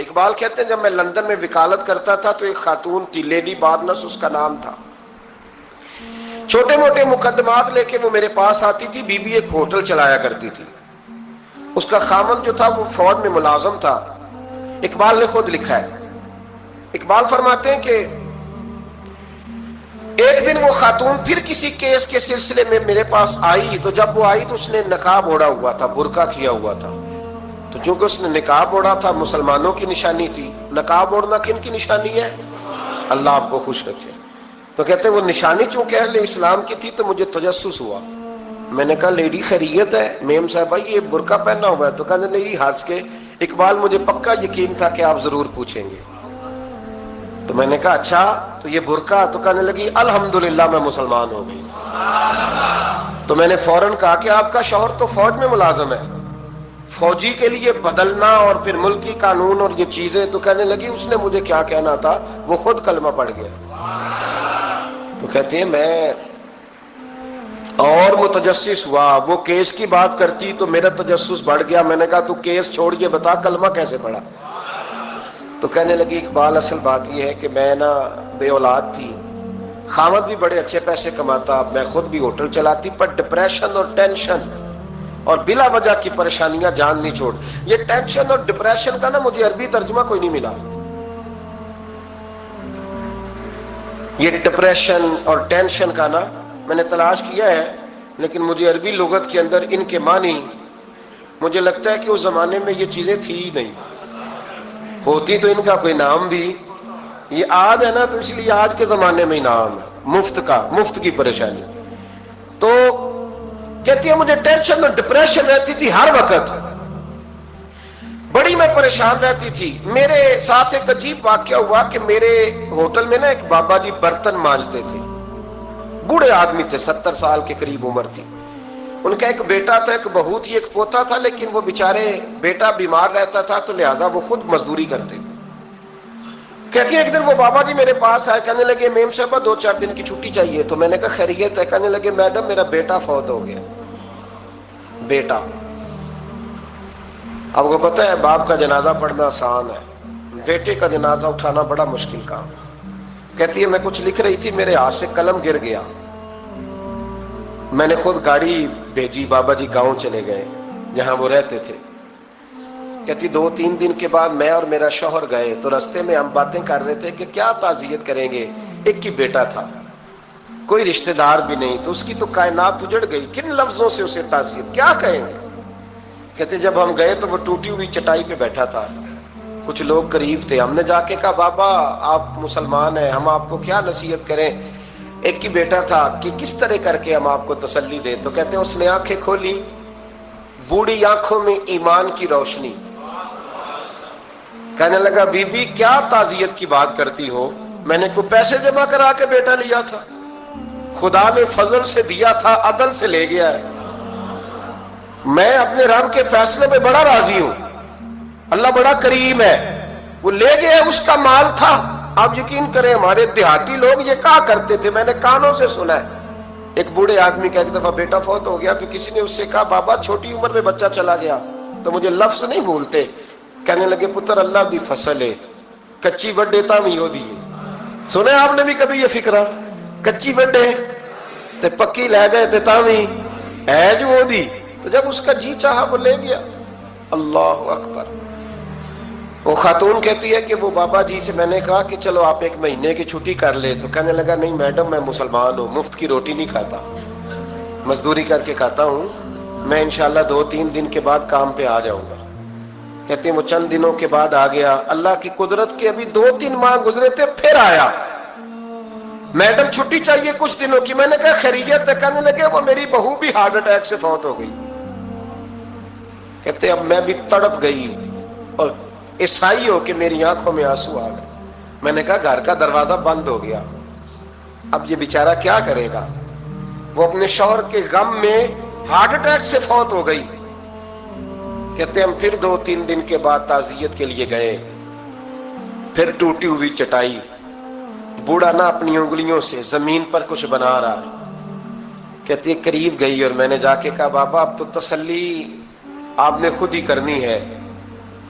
اقبال کہتے ہیں جب میں لندن میں وکالت کرتا تھا تو ایک خاتون تھی، لیڈی بارنس اس کا نام تھا. چھوٹے موٹے مقدمات لے کے وہ میرے پاس آتی تھی. بی بی ایک ہوٹل چلایا کرتی تھی. اس کا خامند جو تھا وہ فوج میں ملازم تھا. اقبال نے خود لکھا ہے، اقبال فرماتے ہیں کہ ایک دن وہ خاتون پھر کسی کیس کے سلسلے میں میرے پاس آئی، تو جب وہ آئی تو اس نے نقاب اوڑھا ہوا تھا، برقع کیا ہوا تھا. تو چونکہ اس نے نقاب اوڑھا تھا، مسلمانوں کی نشانی تھی. نقاب اوڑھنا کن کی نشانی ہے؟ اللہ آپ کو خوش رکھے. تو کہتے وہ نشانی چونکہ اہل اسلام کی تھی تو مجھے تجسس ہوا. میں نے کہا لیڈی خیریت ہے؟ میم صاحبہ یہ برقع پہنا ہوا ہے. تو کہنے لگی ہنس کے، اقبال مجھے پکا یقین تھا کہ آپ ضرور پوچھیں گے. تو میں نے کہا اچھا تو یہ برقع؟ تو کہنے لگی الحمدللہ میں مسلمان ہو گئی. تو میں نے فوراً کہا کہ آپ کا شوہر تو فوج میں ملازم ہے، فوجی کے لیے بدلنا اور پھر ملکی قانون اور یہ چیزیں. تو کہنے لگی اس نے مجھے کیا کہنا تھا، وہ خود کلمہ پڑھ گیا. تو کہتے ہیں میں اور متجسس ہوا. وہ کیس کی بات کرتی تو میرا تجسس بڑھ گیا. میں نے کہا تو کیس چھوڑ یہ بتا کلمہ کیسے پڑھا؟ تو کہنے لگی اقبال اصل بات یہ ہے کہ میں نا بے اولاد تھی، خامد بھی بڑے اچھے پیسے کماتا، میں خود بھی ہوٹل چلاتی، پر ڈپریشن اور ٹینشن اور بلا وجہ کی پریشانیاں جان نہیں چھوڑ. یہ ٹینشن اور ڈپریشن کا نا مجھے عربی ترجمہ کوئی نہیں ملا. یہ ڈپریشن اور ٹینشن کا نا میں نے تلاش کیا ہے، لیکن مجھے عربی لغت کے اندر ان کے معنی مجھے لگتا ہے کہ اس زمانے میں یہ چیزیں تھی ہی نہیں. ہوتی تو ان کا کوئی نام بھی، یہ آج ہے نا تو اس لیے آج کے زمانے میں ہی نام ہے مفت کا، مفت کی پریشانی. تو کہتی ہے مجھے ٹینشن اور ڈپریشن رہتی تھی ہر وقت، بڑی میں پریشان رہتی تھی. میرے ساتھ ایک عجیب واقعہ ہوا کہ میرے ہوٹل میں نا ایک بابا جی برتن مانجتے تھے، بوڑھے آدمی تھے، 70 سال کے قریب عمر تھی. ان کا ایک بیٹا تھا، ایک بہو تھی، ایک پوتا تھا، لیکن وہ بیچارے بیٹا بیمار رہتا تھا تو لہذا وہ خود مزدوری کرتے. کہتی ہے ایک دن وہ بابا جی میرے پاس آئے، کہنے لگے میم صاحبہ 2-4 دن کی چھٹی چاہیے. تو میں نے کہا خیریت ہے؟ کہنے لگے میڈم میرا بیٹا فوت ہو گیا. بیٹا، اب کو پتہ ہے باپ کا جنازہ پڑھنا آسان ہے، بیٹے کا جنازہ اٹھانا بڑا مشکل کام. کہتی ہے میں کچھ لکھ رہی تھی، میرے ہاتھ سے قلم گر گیا. میں نے خود گاڑی بھیجی، بابا جی گاؤں چلے گئے جہاں وہ رہتے تھے. کہتی 2-3 دن کے بعد میں اور میرا شوہر گئے تو رستے میں ہم باتیں کر رہے تھے کہ کیا تعزیت کریں گے. ایک ہی بیٹا تھا، کوئی رشتہ دار بھی نہیں، تو اس کی تو کائنات اجڑ گئی، کن لفظوں سے اسے تعزیت کیا کہیں گے. کہتے جب ہم گئے تو وہ ٹوٹی ہوئی چٹائی پہ بیٹھا تھا، کچھ لوگ قریب تھے. ہم نے جا کے کہا بابا آپ مسلمان ہیں، ہم آپ کو کیا نصیحت کریں، ایک ہی بیٹا تھا، کہ کس طرح کر کے ہم آپ کو تسلی دیں. تو کہتے ہیں اس نے آنکھیں کھولی، بوڑھی آنکھوں میں ایمان کی روشنی. کہنے لگا بی بی کیا تعزیت کی بات کرتی ہو، میں نے کوئی پیسے جمع کرا کے بیٹا لیا تھا، خدا نے فضل سے دیا تھا، عدل سے لے گیا ہے. میں اپنے رب کے فیصلے میں بڑا راضی ہوں، اللہ بڑا کریم ہے، وہ لے گیا، اس کا مال تھا. آپ یقین کریں ہمارے دیہاتی لوگ یہ کہا کرتے تھے، میں نے کانوں سے سنا ہے. ایک بوڑھے آدمی کا ایک دفعہ بیٹا فوت ہو گیا تو کسی نے اس سے کہا بابا چھوٹی عمر میں بچہ چلا گیا. تو مجھے لفظ نہیں بھولتے، کہنے لگے پتر اللہ دی فصل ہے، کچی وڈے تامی ہو دی. سنے آپ نے بھی کبھی یہ فکرہ، کچی وڈے تے پکی لے گئے تے تامی ہے جو ہو دی. تو جب اس کا جی چاہا وہ لے گیا. اللہ اکبر. وہ خاتون کہتی ہے کہ وہ بابا جی سے میں نے کہا کہ چلو آپ 1 مہینے کی چھٹی کر لے. تو کہنے لگا نہیں میڈم میں مسلمان ہوں، مفت کی روٹی نہیں کھاتا، مزدوری کر کے کھاتا ہوں، میں انشاءاللہ 2-3 دن کے بعد کام پہ آ جاؤں گا. کہتے ہیں وہ چند دنوں کے بعد آ گیا. اللہ کی قدرت کے ابھی 2-3 ماہ گزرے تھے پھر آیا. میڈم چھٹی چاہیے کچھ دنوں کی. میں نے کہا خیریت ہے؟ کہنے لگے وہ میری بہو بھی ہارٹ اٹیک سے فوت ہو گئی. کہتے اب میں بھی تڑپ گئی اور عیسائی ہو کہ میری آنکھوں میں آنسو آ گئے. میں نے کہا گھر کا دروازہ بند ہو گیا، اب یہ بیچارہ کیا کرے گا. وہ اپنے شوہر کے غم میں ہارٹ اٹیک سے فوت ہو گئی. کہتے ہم پھر 2-3 دن کے بعد تعزیت کے لیے گئے. پھر ٹوٹی ہوئی چٹائی، بوڑھا نہ اپنی انگلیوں سے زمین پر کچھ بنا رہا. کہتی ہے قریب گئی اور میں نے جا کے کہا بابا اب تو تسلی آپ نے خود ہی کرنی ہے،